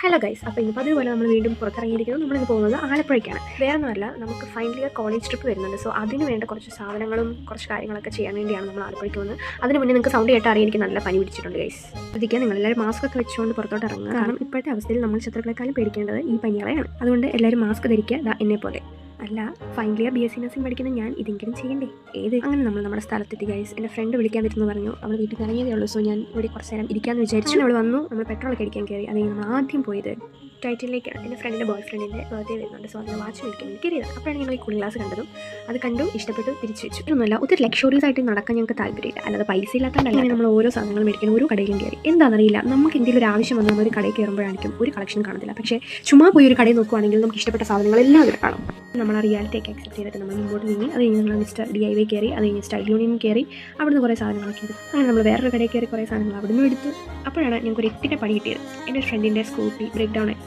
Hello guys, അപ്പോൾ ഇന്നിപ്പോൾ അതുപോലെ നമ്മൾ വീണ്ടും പുറത്തിറങ്ങിയിരിക്കുന്നു. നമ്മളിന്ന് പോകുന്നത് ആലപ്പുഴയ്ക്കാണ്. വേറെ ഒന്നുമല്ല, നമുക്ക് ഫൈനൽ ഇയർ കോളേജ് ട്രിപ്പ് വരുന്നുണ്ട്. സോ അതിന് വേണ്ട കുറച്ച് സാധനങ്ങളും കുറച്ച് കാര്യങ്ങളൊക്കെ ചെയ്യാൻ വേണ്ടിയാണ് നമ്മൾ ആലപ്പുഴയ്ക്ക് വന്നത്. അതിന് മുന്നേ നിങ്ങൾക്ക് സൗണ്ട് കേട്ട് അറിയാൻ എനിക്ക് നല്ല പനി പിടിച്ചിട്ടുണ്ട് ഗൈസ്. ശ്രദ്ധിക്കുക, നിങ്ങളെല്ലാവരും മാസ്ക് ഒക്കെ വെച്ചുകൊണ്ട് പുറത്തോട്ട് ഇറങ്ങുക. കാരണം ഇപ്പോഴത്തെ അവസ്ഥയിൽ നമ്മൾ ശത്രുക്കളെക്കാളും പേടിക്കേണ്ടത് ഈ പനികളെയാണ്. അതുകൊണ്ട് എല്ലാവരും മാസ്ക് ധരിക്കുക, എന്നെ പോലെ. അല്ല, ഫൈനൽ ഇയർ BSc നഴ്സിംഗ് പഠിക്കുന്ന ഞാൻ ഇതെങ്കിലും ചെയ്യണ്ടേ? അങ്ങനെ നമ്മൾ നമ്മുടെ സ്ഥലത്തെത്തി ഗൈസ്. എൻ്റെ ഫ്രണ്ട് വിളിക്കാൻ പറ്റുമെന്ന് പറഞ്ഞു. അവൾ വീട്ടിൽ നിന്ന് ഇറങ്ങിയതേ ഉള്ളൂ. സോ ഞാൻ ഇവിടെ കുറച്ച് നേരം ഇരിക്കാമെന്ന് വിചാരിച്ചു. അവൾ വന്നു. നമ്മൾ പെട്രോളൊക്കെ അടിക്കാൻ കയറി. അത് നമ്മൾ ആദ്യം പോയത് ടൈറ്റിലേക്കാണ്. എൻ്റെ ഫ്രണ്ടിൻ്റെ ബോയ് ഫ്രണ്ടിൻ്റെ ബർത്ത്ഡേ വരുന്നുണ്ട്. സോ അതിന് വാച്ച് വിളിക്കാൻ വേണ്ടി കയറിയത്. അപ്പോഴാണ് ഞങ്ങൾ ഈ കൂളിംഗ് ഗ്ലാസ് കണ്ടതും. അത് കണ്ടു, ഇഷ്ടപ്പെട്ടു, തിരിച്ചു വെച്ചു. ഇതൊന്നുമല്ല, ഒത്തിരി ലക്ഷറീസ് ആയിട്ട് നടക്കാൻ ഞങ്ങൾക്ക് താല്പര്യമില്ല. അല്ലാതെ പൈസ ഇല്ലാത്തതുകൊണ്ടല്ല നമ്മൾ ഓരോ സാധനങ്ങൾ മേടിക്കണം. ഓരോ കടയിലും കയറി. എന്താണെന്നറിയില്ല, നമുക്ക് എന്തെങ്കിലും ഒരു ആവശ്യം വന്നാൽ ഒരു കടയിൽ കയറുമ്പോഴായിരിക്കും ഒരു കളക്ഷൻ കാണത്തില്ല. പക്ഷേ ചുമ്മാ പോയി ഒരു കടയിൽ നോക്കുവാണെങ്കിൽ നമുക്ക് ഇഷ്ടപ്പെട്ട സാധനങ്ങളെല്ലാം അതിൽ കാണും. നമ്മൾ ആ റിയാലിറ്റിയൊക്കെ അക്സെപ്റ്റ് ചെയ്തിട്ട് നമ്മൾ മുമ്പോട്ട് നീങ്ങി. അത് കഴിഞ്ഞ് നമ്മൾ മിസ്റ്റർ DIY കയറി. അത് കഴിഞ്ഞ് സ്റ്റൈൽ യൂണിയൻ കയറി. അവിടുന്ന് കുറേ സാധനങ്ങളൊക്കെ എടുത്തു. അങ്ങനെ നമ്മൾ വേറൊരു കടയിൽ കയറി കുറേ സാധനങ്ങൾ അവിടുന്ന് എടുത്തു. അപ്പോഴാണ് ഞങ്ങൾക്ക് ഒരു 8ന്റെ പണി കിട്ടിയത്. എൻ്റെ ഫ്രണ്ടിൻ്റെ സ്കൂട്ടി ബ്രേക്ക് ഡൗൺ ആയി.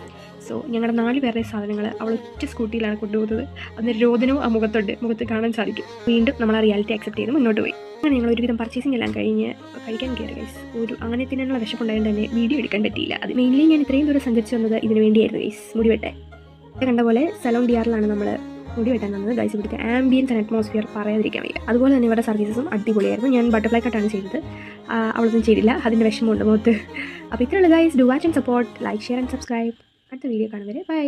സോ ഞങ്ങളുടെ 4 പേരുടെ സാധനങ്ങൾ അവൾ ഒറ്റ സ്കൂട്ടിയിലാണ് കൊണ്ടുപോകുന്നത്. അതിന് രോദനവും ആ മുഖത്ത് കാണാൻ സാധിക്കും. വീണ്ടും നമ്മൾ ആ റിയാലിറ്റി അക്സെപ്റ്റ് ചെയ്ത് മുന്നോട്ട് പോയി. അങ്ങനെ ഞങ്ങൾ ഒരുവിധം പർച്ചേസിംഗ് എല്ലാം കഴിഞ്ഞ് കഴിക്കാൻ കയറി ഗൈസ്. അങ്ങനെ തിന്നാനുള്ള വിശപ്പുണ്ടായതുകൊണ്ട് തന്നെ വീഡിയോ എടുക്കാൻ പറ്റിയില്ല. അത് മെയിൻലി ഞാൻ ഇത്രയും ദൂരം സഞ്ചരിച്ച് വന്നത് ഇതിന് വേണ്ടിയായിരുന്നു ഗൈസ്, മുടി വെട്ടെ. കണ്ട പോലെ സലോൺ DRലാണ് നമ്മൾ മുടി വെട്ടാൻ വന്നത് ഗൈസ്. ഇവിടുത്തെ ആംബിയൻസ് ആൻഡ് അറ്റ്മോസ്ഫിയർ പറയാതിരിക്കാൻ വയ്യ. അതുപോലെ തന്നെ ഇവരുടെ സർവീസസും അടിപൊളിയായിരുന്നു. ഞാൻ ബട്ടർഫ്ലൈ കട്ടാണ് ചെയ്തത്. അവളൊന്നും ചെയ്തില്ല, അതിൻ്റെ വിഷമമുണ്ട് മുഖത്ത്. അപ്പോൾ ഇത്രയുള്ള guys. Do watch and support, like, share and subscribe. അടുത്ത വീഡിയോ കാണുന്നവരെ ബൈ.